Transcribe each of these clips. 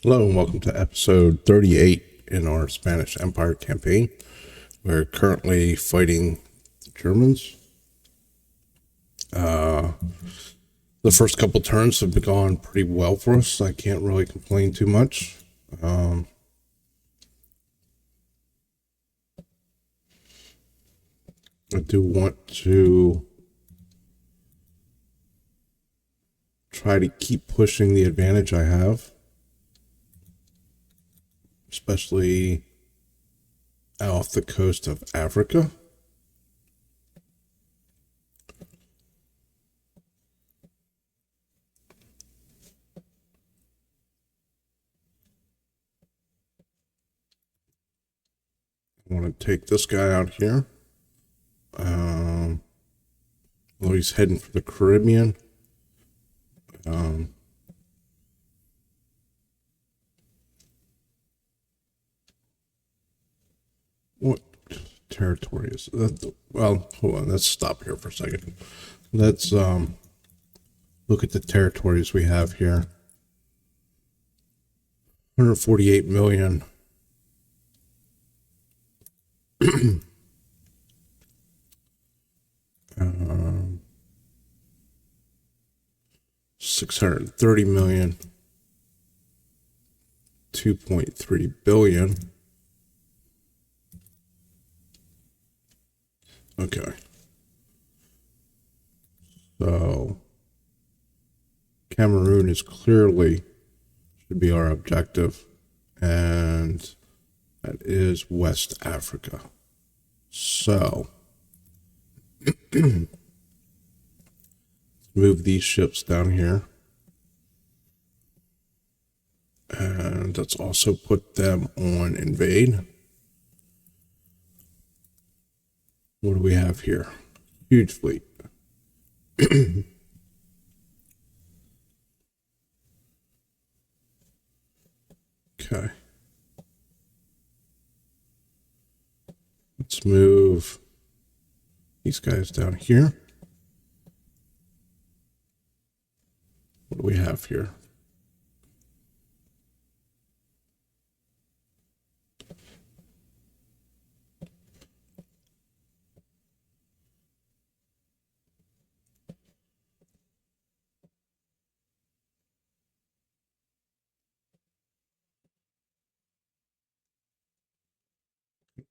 Hello and welcome to episode 38 in our Spanish Empire campaign. We're currently fighting the Germans. The first couple turns have been going pretty well for us. I can't really complain too much. I do want to try to keep pushing the advantage I have, especially off the coast of Africa. I want to take this guy out here. Well, he's heading for the Caribbean. What territory is that? Well, hold on. Let's stop here for a second. Let's look at the territories we have here. 148 million. 630 million. 2.3 billion. Okay. So Cameroon is clearly should be our objective, and that is West Africa. So move these ships down here, and let's also put them on invade. What do we have here? Huge fleet. Okay. Let's move these guys down here. What do we have here?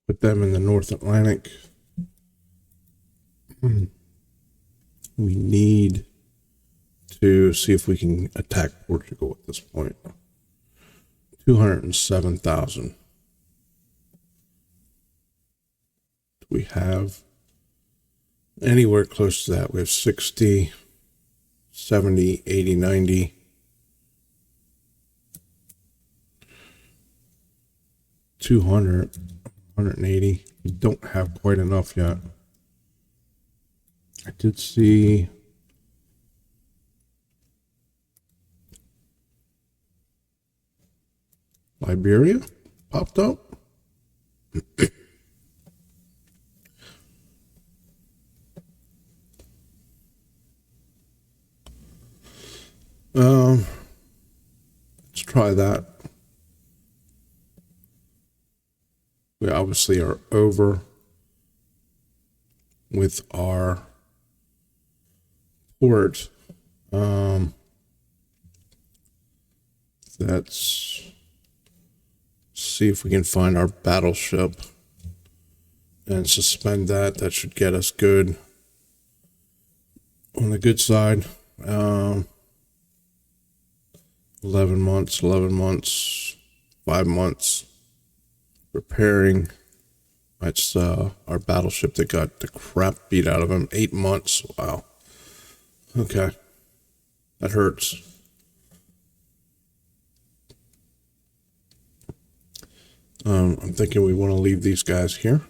Put them in the North Atlantic. We need to see if we can attack Portugal at this point. 207,000. Do we have anywhere close to that? We have 60, 70, 80, 90. 200, 180. We don't have quite enough yet. I did see Liberia popped up. Let's try that. We obviously are over with our port. Let's see if we can find our battleship and suspend that. That should get us good on the good side. 11 months, 5 months repairing. That's our battleship that got the crap beat out of him. 8 months. Wow. Okay. That hurts. I'm thinking we want to leave these guys here.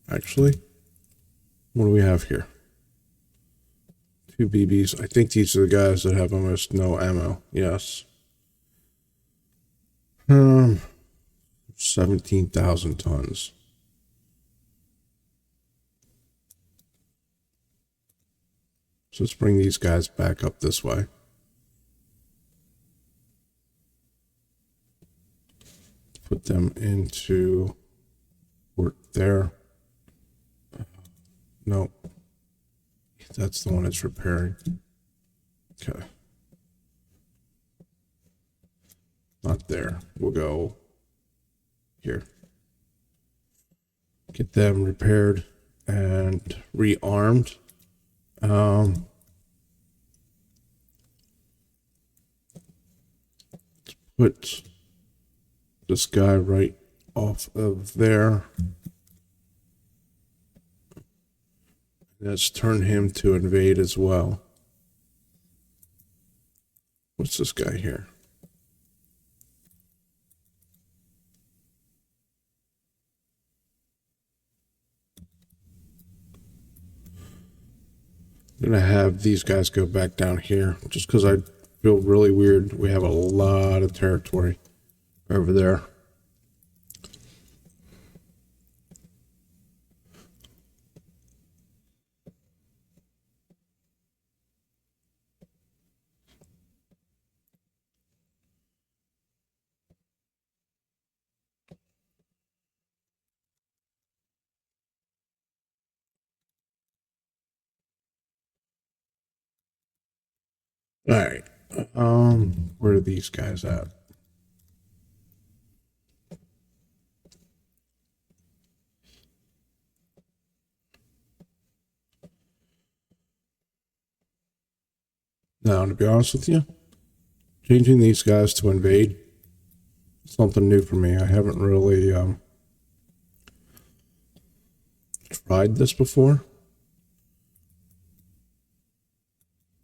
Actually, what do we have here? 2 BBs. I think these are the guys that have almost no ammo. Yes. 17,000 tons. So let's bring these guys back up this way. put them into port there. No, that's the one it's repairing. Okay. Not there. We'll go here. Get them repaired and rearmed. Put this guy right off of there. Let's turn him to invade as well. What's this guy here? I'm gonna have these guys go back down here just because I feel really weird. We have a lot of territory over there. All right. Where are these guys at? Now, to be honest with you, changing these guys to invade is something new for me. I haven't really tried this before.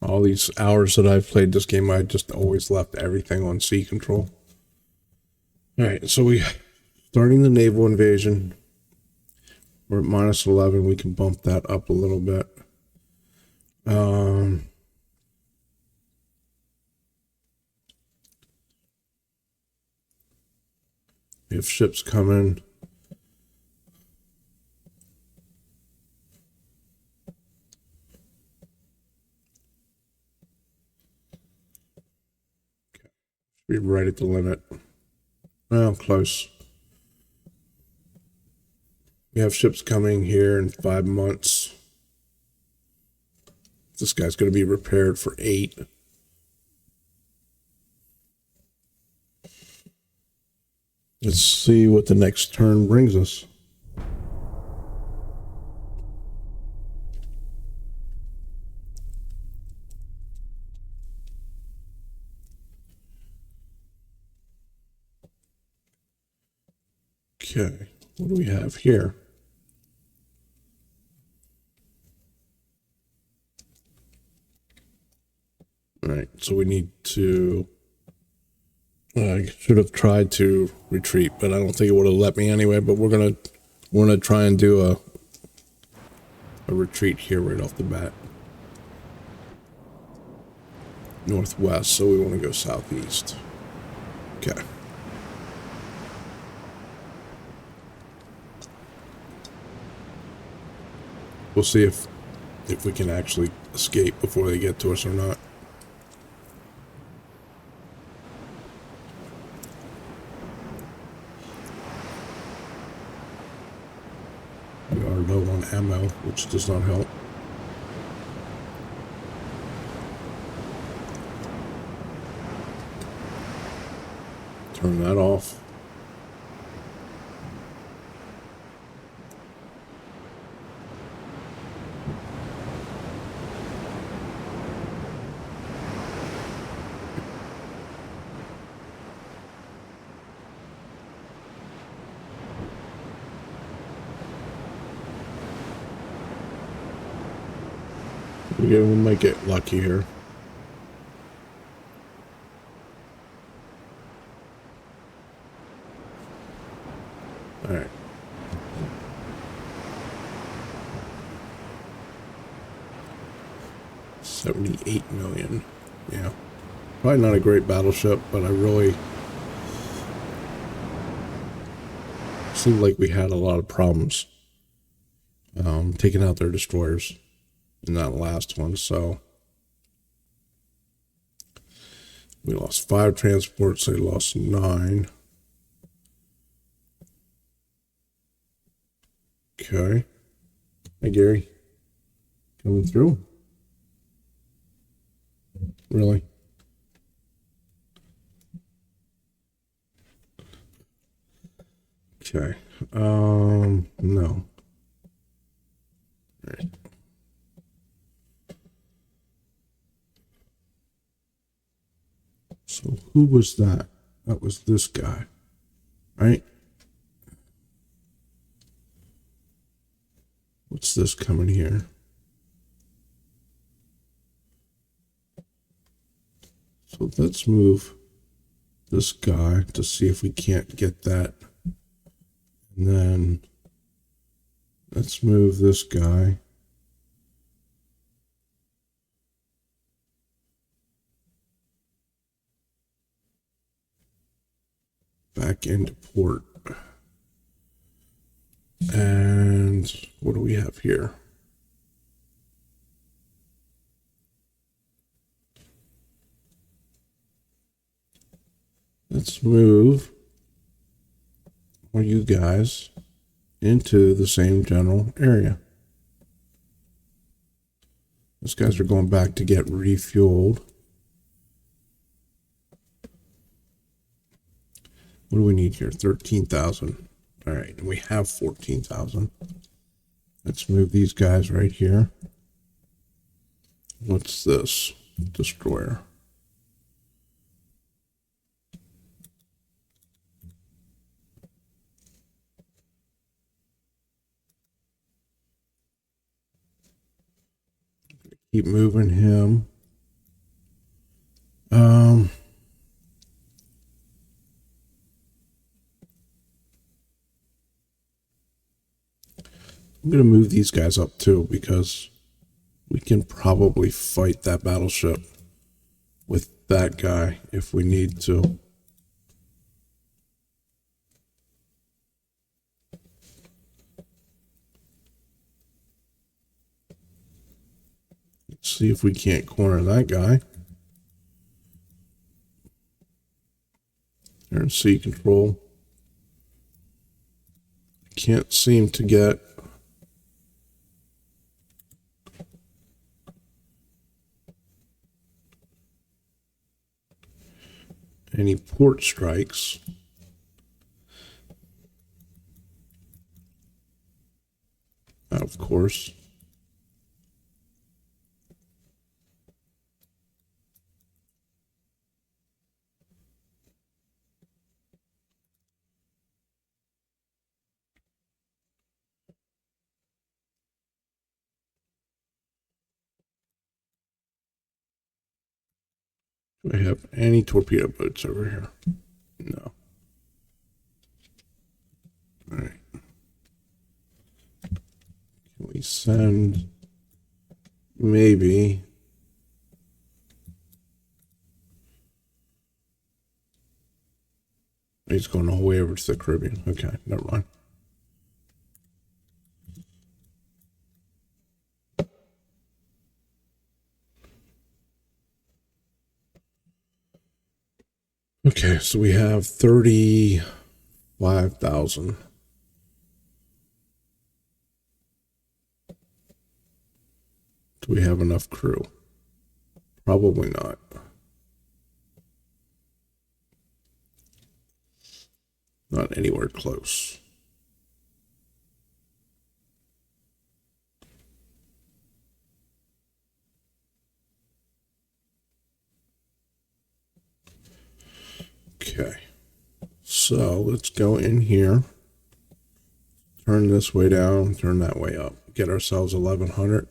All these hours that I've played this game, I just always left everything on sea control. All right, so we starting the naval invasion. We're at minus 11. We can bump that up a little bit. We have ships coming. We're right at the limit. Well, close. We have ships coming here in 5 months. This guy's going to be repaired for 8. Let's see what the next turn brings us. Okay, what do we have here? All right, so we need to... I should have tried to retreat, but I don't think it would have let me anyway. But we're gonna try and do a retreat here right off the bat. Northwest, so we want to go southeast. Okay. We'll see if we can actually escape before they get to us or not. We are low on ammo, which does not help. Turn that off. We might get lucky here. All right. $78 million. Yeah. Probably not a great battleship, but I really seemed like we had a lot of problems taking out their destroyers in that last one, so we lost 5 transports, they lost 9. Okay. Hi, Gary. Coming through? Really? Okay. No. All right. So who was that? That was this guy, right? What's this coming here? So let's move this guy to see if we can't get that. And then let's move this guy. Back into port. And what do we have here? Let's move all you guys into the same general area. Those guys are going back to get refueled. What do we need here? 13,000. All right, and we have 14,000. Let's move these guys right here. What's this? Destroyer. Keep moving him. I'm going to move these guys up too because we can probably fight that battleship with that guy if we need to. Let's see if we can't corner that guy. They're in sea control. Can't seem to get any port strikes. Of course. Do I have any torpedo boats over here? No. All right. Can we send maybe he's going all the way over to the Caribbean. Okay, never mind. Okay, so we have 35,000. Do we have enough crew? Probably not. Not anywhere close. Okay, so let's go in here, turn this way down, turn that way up, get ourselves 1,100.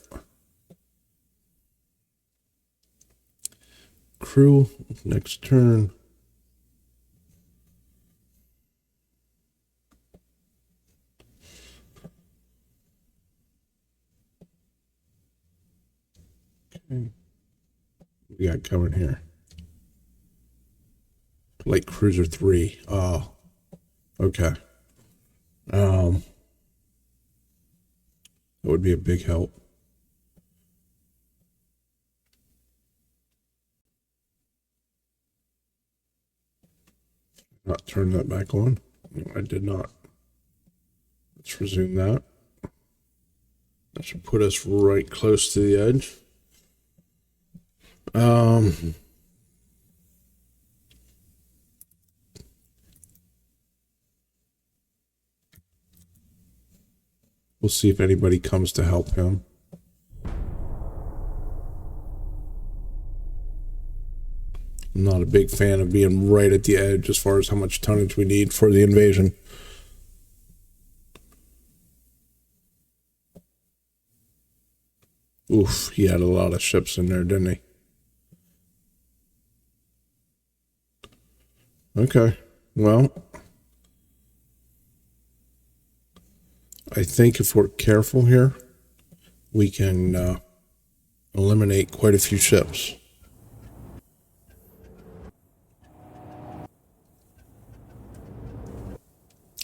Crew, next turn. Okay. We got coming here. Light Cruiser 3. Oh, okay. That would be a big help. Not turn that back on. No, I did not. Let's resume that. That should put us right close to the edge. We'll see if anybody comes to help him. I'm not a big fan of being right at the edge as far as how much tonnage we need for the invasion. Oof, he had a lot of ships in there, didn't he? Okay, well, I think if we're careful here, we can eliminate quite a few ships.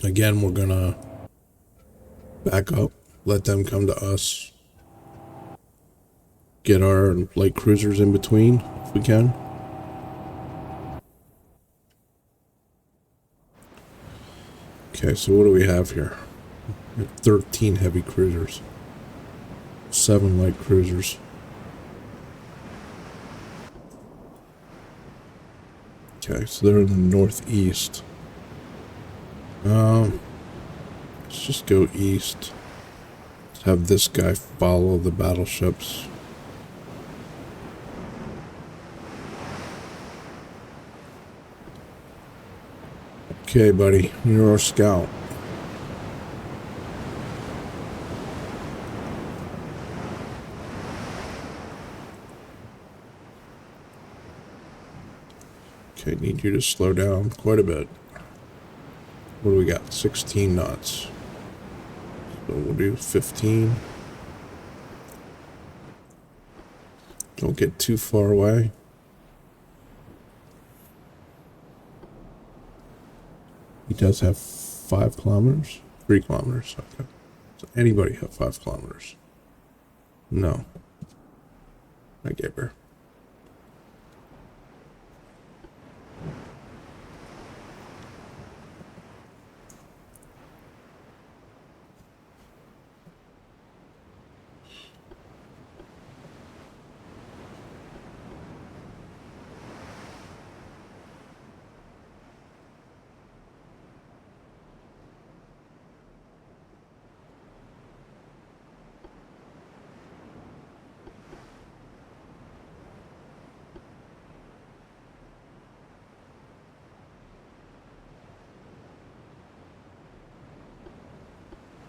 Again, we're gonna back up, let them come to us, get our light cruisers in between if we can. Okay, so what do we have here? We have 13 heavy cruisers, 7 light cruisers. Okay, so they're in the northeast. Let's just go east. Let's have this guy follow the battleships. Okay, buddy, you're our scout. Okay, need you to slow down quite a bit. What do we got? 16 knots. So we'll do 15. Don't get too far away. He does have 5 kilometers? 3 kilometers. Okay. Does anybody have 5 kilometers? No. I gave her.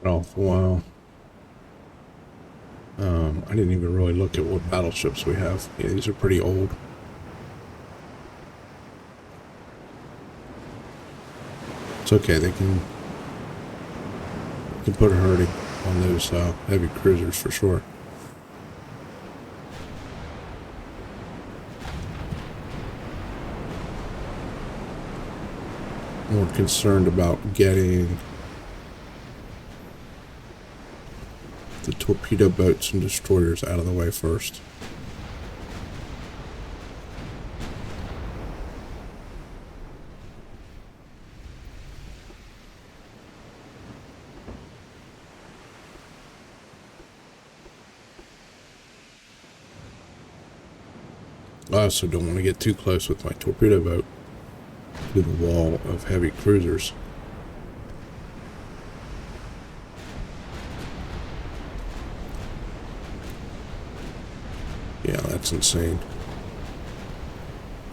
Oh, wow. I didn't even really look at what battleships we have. Yeah, these are pretty old. It's okay, they can put a hurting on those heavy cruisers for sure. More concerned about getting the torpedo boats and destroyers out of the way first. I also don't want to get too close with my torpedo boat to the wall of heavy cruisers. Yeah, that's insane.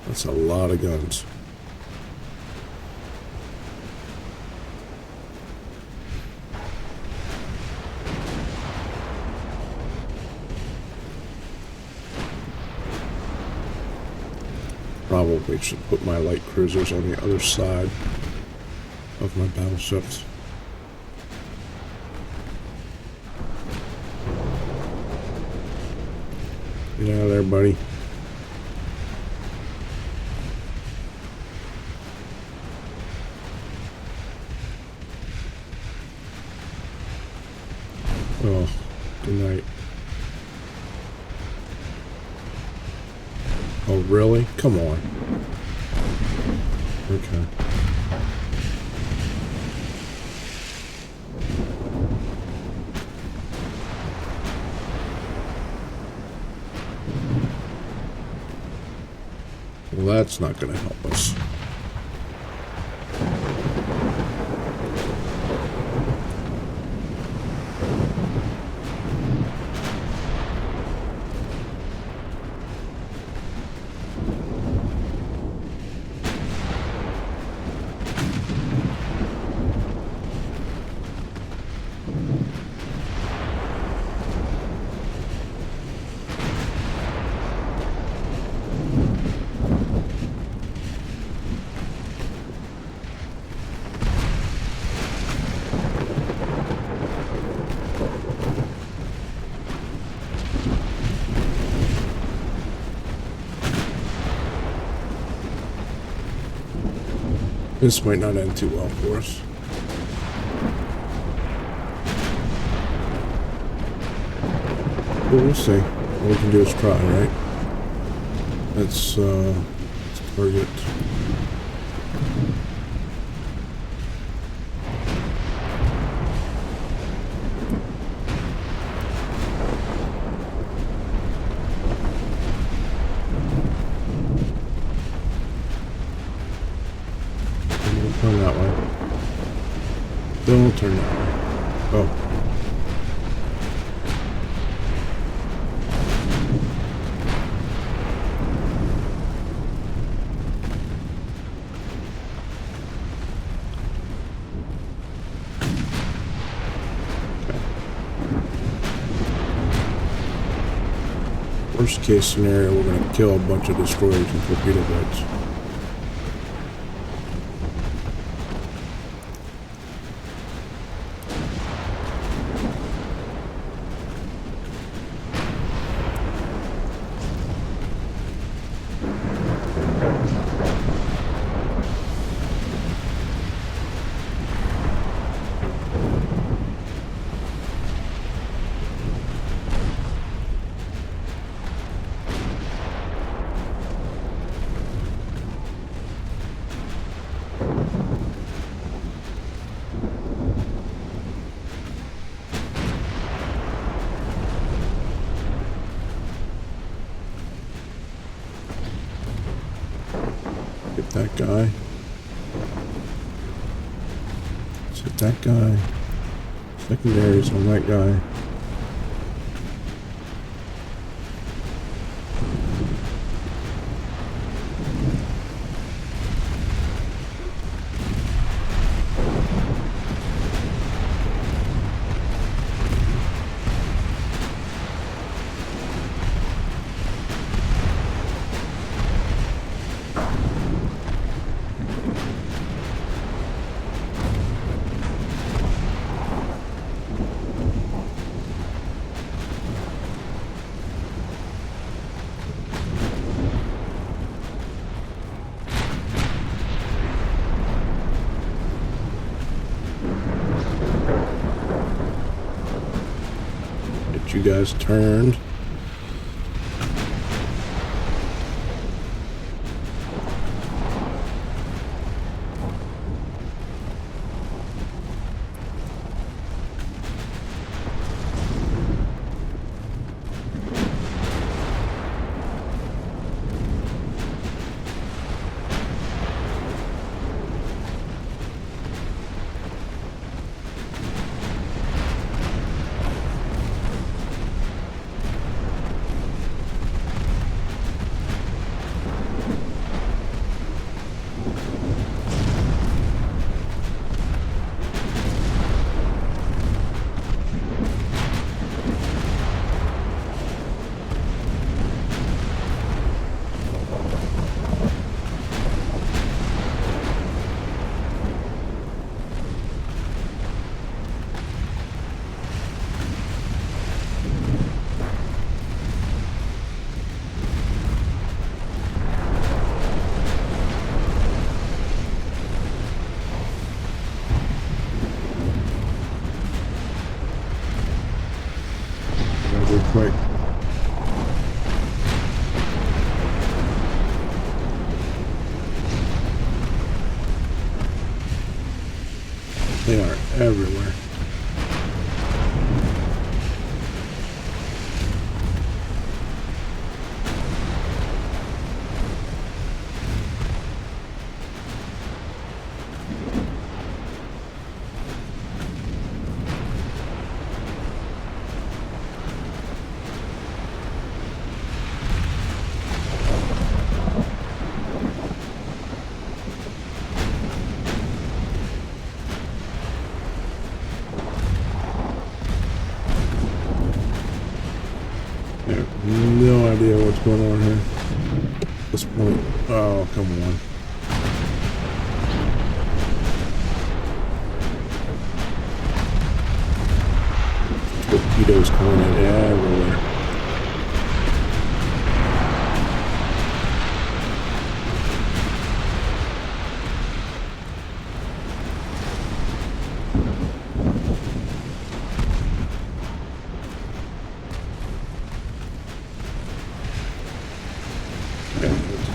That's a lot of guns. Probably should put my light cruisers on the other side of my battleships. Get out of there, buddy. Oh, good night. Oh, really? Come on. Okay. Well, that's not going to help us. This might not end too well for us. Well, we'll see. All we can do is try, right? Let's target. Turn that way. Don't turn that way. Oh. Okay. Worst case scenario, we're going to kill a bunch of destroyers and torpedo boats. Get that guy. Let's hit that guy. Secondaries on that guy. You guys turned. idea what's going on here at this point. Oh, come on. Torpedoes coming in everywhere.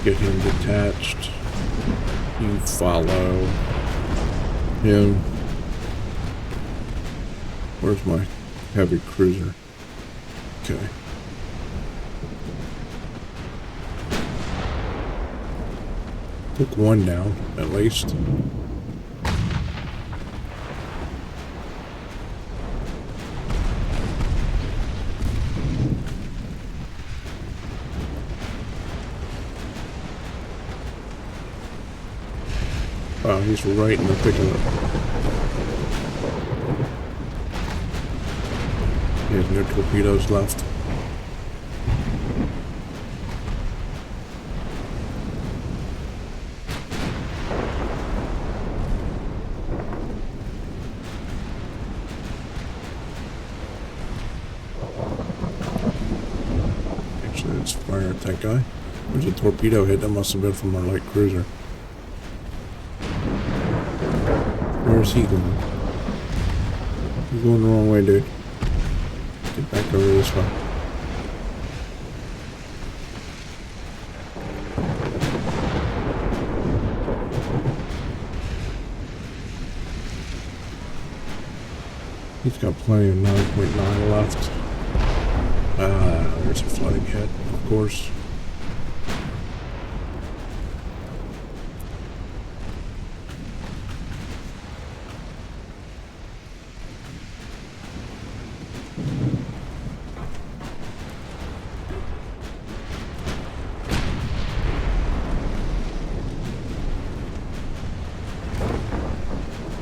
Get him detached. You follow him. Where's my heavy cruiser? Okay. Took one down, at least. Wow, he's right in the thick of it. He has no torpedoes left. Actually, let's fire at that guy. There's a torpedo hit. That must have been from our light cruiser. Where's he going? He's going the wrong way, dude. Get back over this way. He's got plenty of 9.9 left. There's a flooding hit, of course.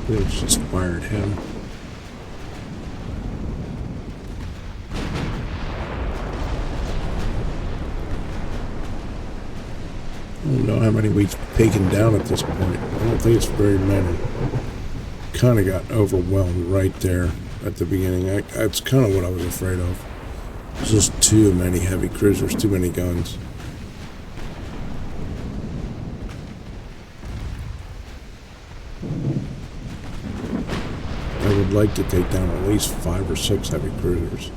It's just fired him. I don't know how many we've taken down at this point. I don't think it's very many. Kind of got overwhelmed right there at the beginning. That's kind of what I was afraid of. There's just too many heavy cruisers, too many guns. I would like to take down at least 5 or 6 heavy cruisers.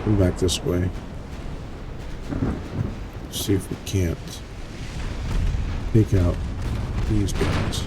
Come back this way. See if we can't take out these guys.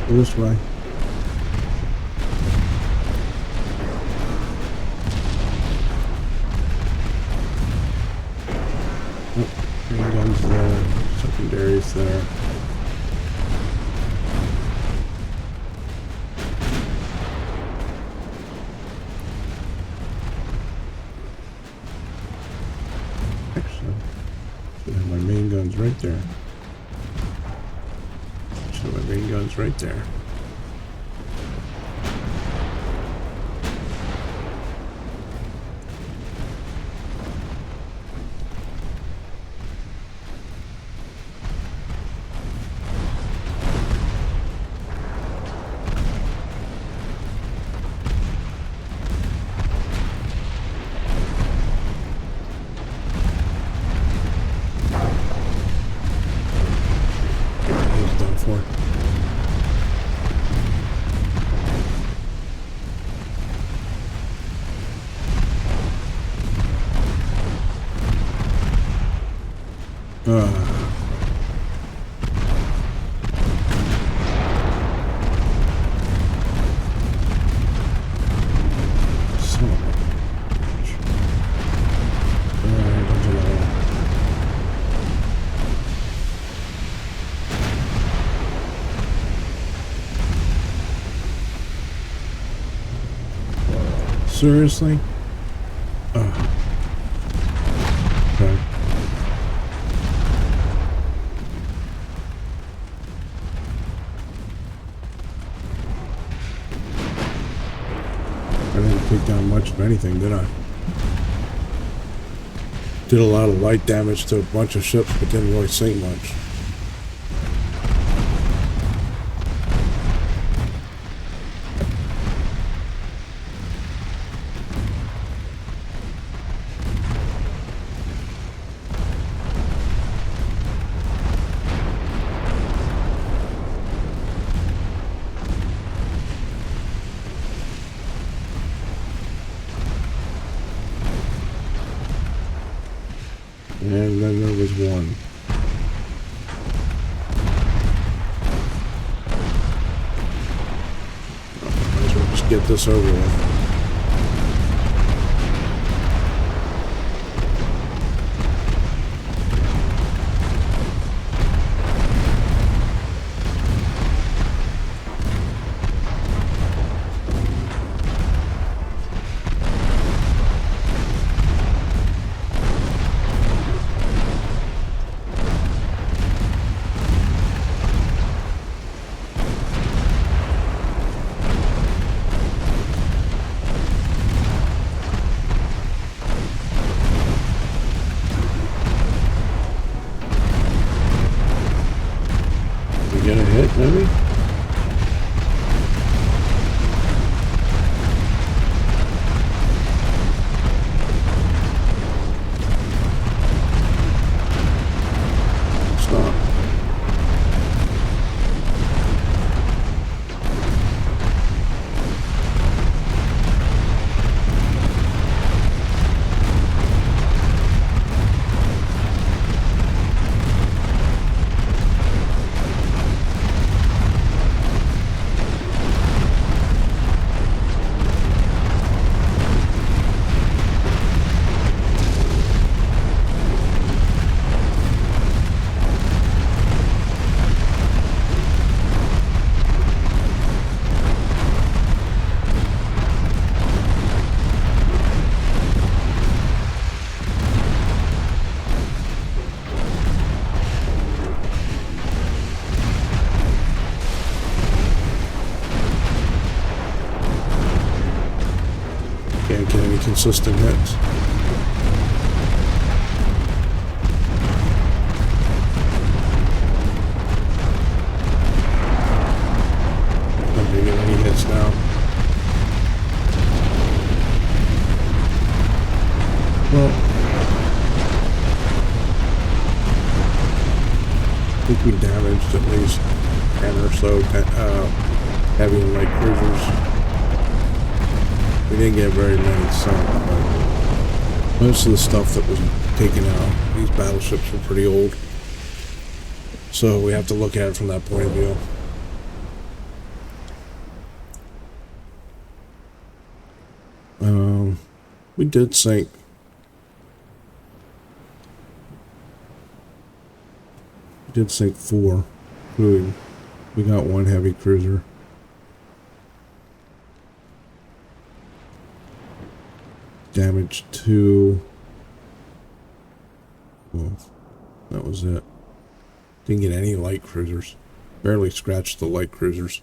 This way. Oh, main guns there, secondaries there. guns right there. Show my main guns right there. He's done for. Son of a bitch. Don't do that. Seriously? Okay. I didn't take down much of anything, did I? Did a lot of light damage to a bunch of ships, but didn't really sink much. And then there was one. Might as well just get this over with. Get a hit, maybe? Stop. Can't get any consistent hits. Not gonna get any hits now. Well, I think we damaged at least 10 or so heavy and light cruisers. We didn't get very many sunk, but most of the stuff that was taken out, these battleships were pretty old. So we have to look at it from that point of view. We did sink. We did sink 4. We got 1 heavy cruiser. Damage 2. Well, That was it. Didn't get any light cruisers. Barely scratched the light cruisers.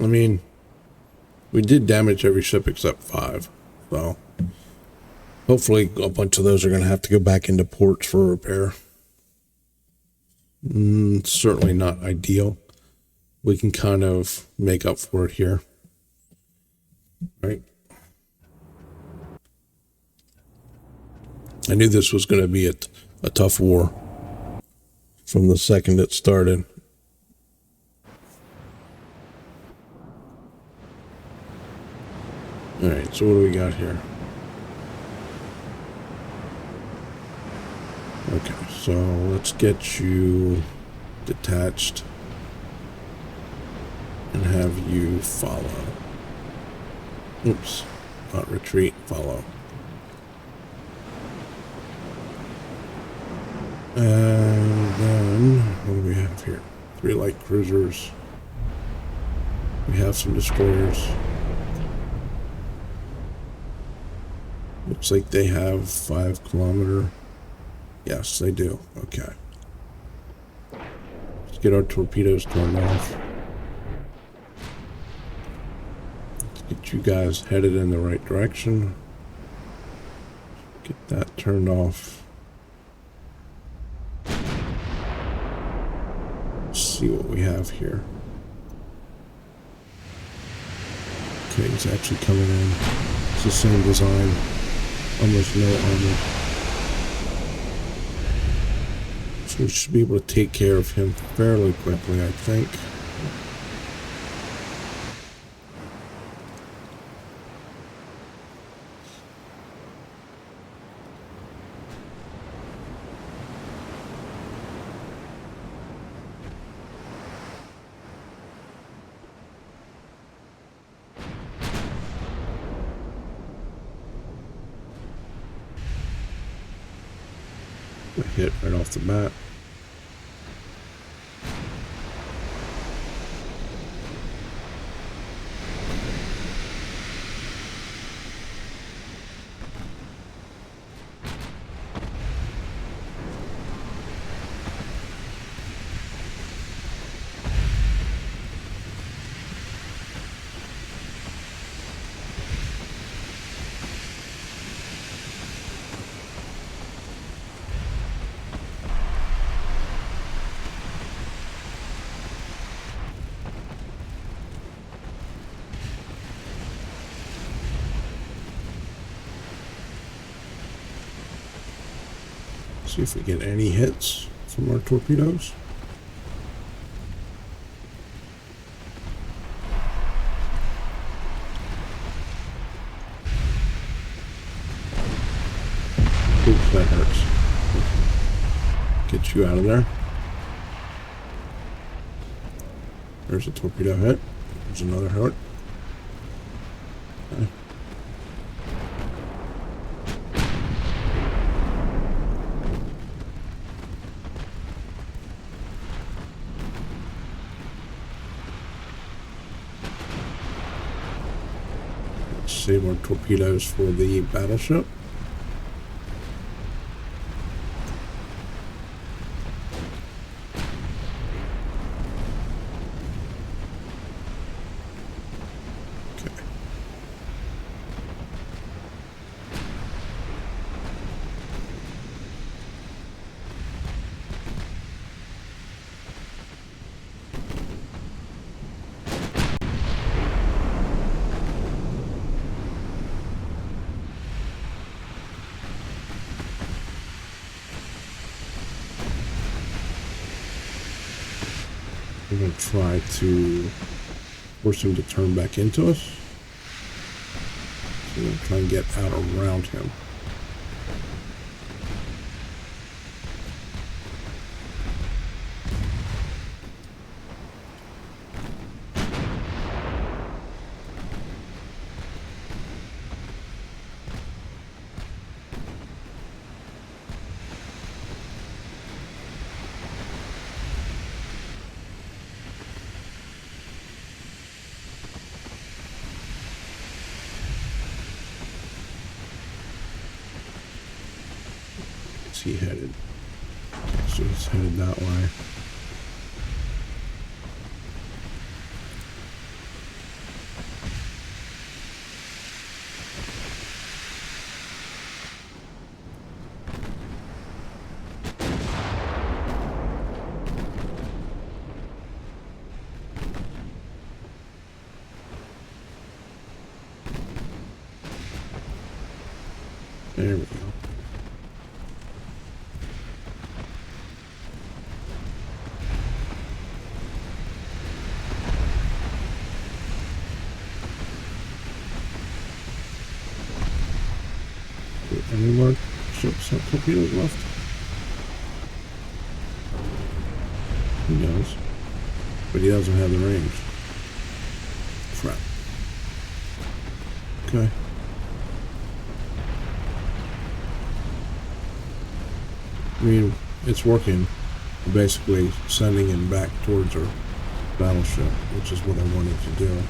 I mean, we did damage every ship except 5. So, hopefully a bunch of those are going to have to go back into ports for repair. Certainly not ideal. We can kind of make up for it here. Right? I knew this was going to be a tough war from the second it started. Alright, so what do we got here? Okay, so let's get you detached and have you follow. Oops, not retreat, follow. And then, what do we have here? 3 light cruisers. We have some destroyers. Looks like they have 5 kilometer. Yes, they do. Okay. Let's get our torpedoes turned off. Let's get you guys headed in the right direction. Get that turned off. Let's see what we have here. Okay, he's actually coming in. It's the same design. Almost no armor. So we should be able to take care of him fairly quickly, I think. A hit right off the bat. See if we get any hits from our torpedoes. Oops, that hurts. Get you out of there. There's a torpedo hit. There's another hit. Okay. Save our torpedoes for the battleship. Okay. We're going to try to force him to turn back into us. So we're going to try and get out around him. is he headed? So he's headed that way. There we go. Any more ships or torpedoes left? He does. But he doesn't have the range. Crap. Okay. I mean, it's working. Basically sending him back towards our battleship, which is what I wanted to do.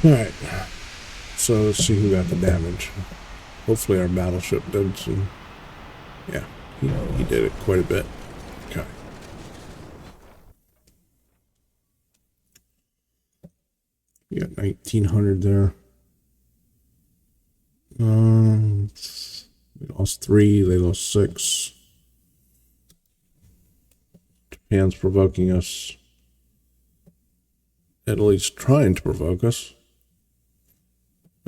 Alright, so let's see who got the damage. Hopefully our battleship did some... Yeah, he did it quite a bit. Okay. You got 1,900 there. We lost 3, they lost 6. Japan's provoking us. At least trying to provoke us.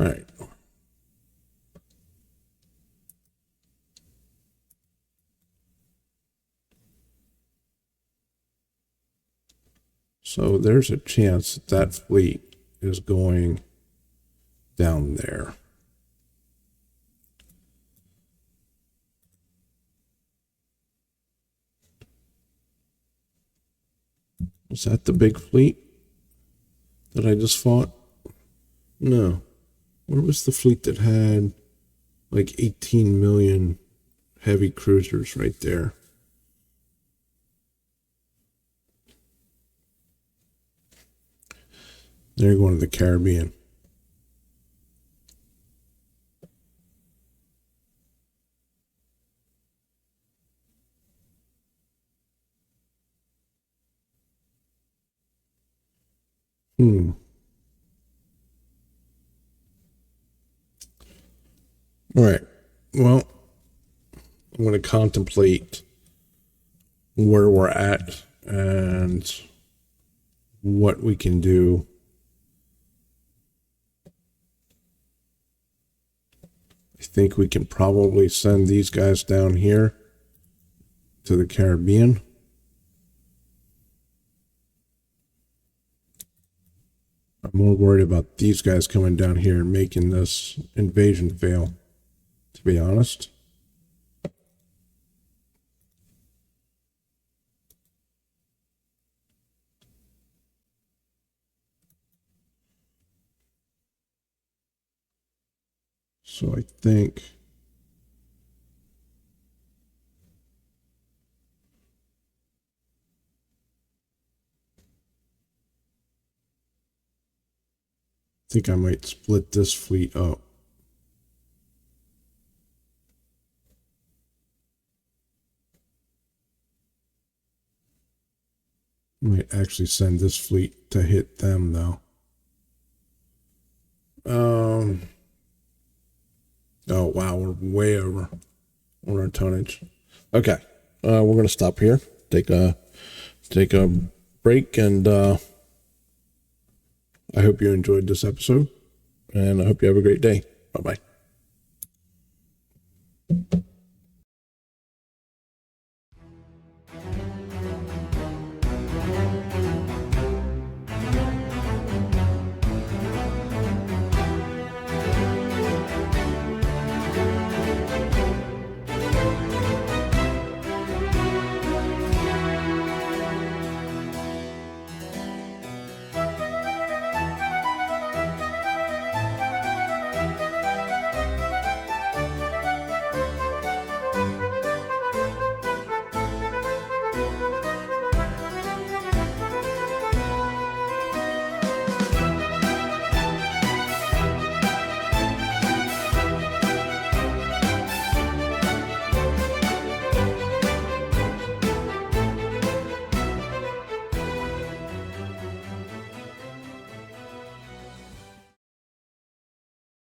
Alright. So there's a chance that that fleet is going down there. Was that the big fleet that I just fought? No. Where was the fleet that had like 18 million heavy cruisers right there? They're going to the Caribbean. All right. Well, I'm going to contemplate where we're at and what we can do. I think we can probably send these guys down here to the Caribbean. I'm more worried about these guys coming down here and making this invasion fail, to be honest. So I think I might split this fleet up. Might actually send this fleet to hit them though. Oh wow, we're way over on our tonnage. Okay, we're gonna stop here. Take a break, and I hope you enjoyed this episode, and I hope you have a great day. Bye bye.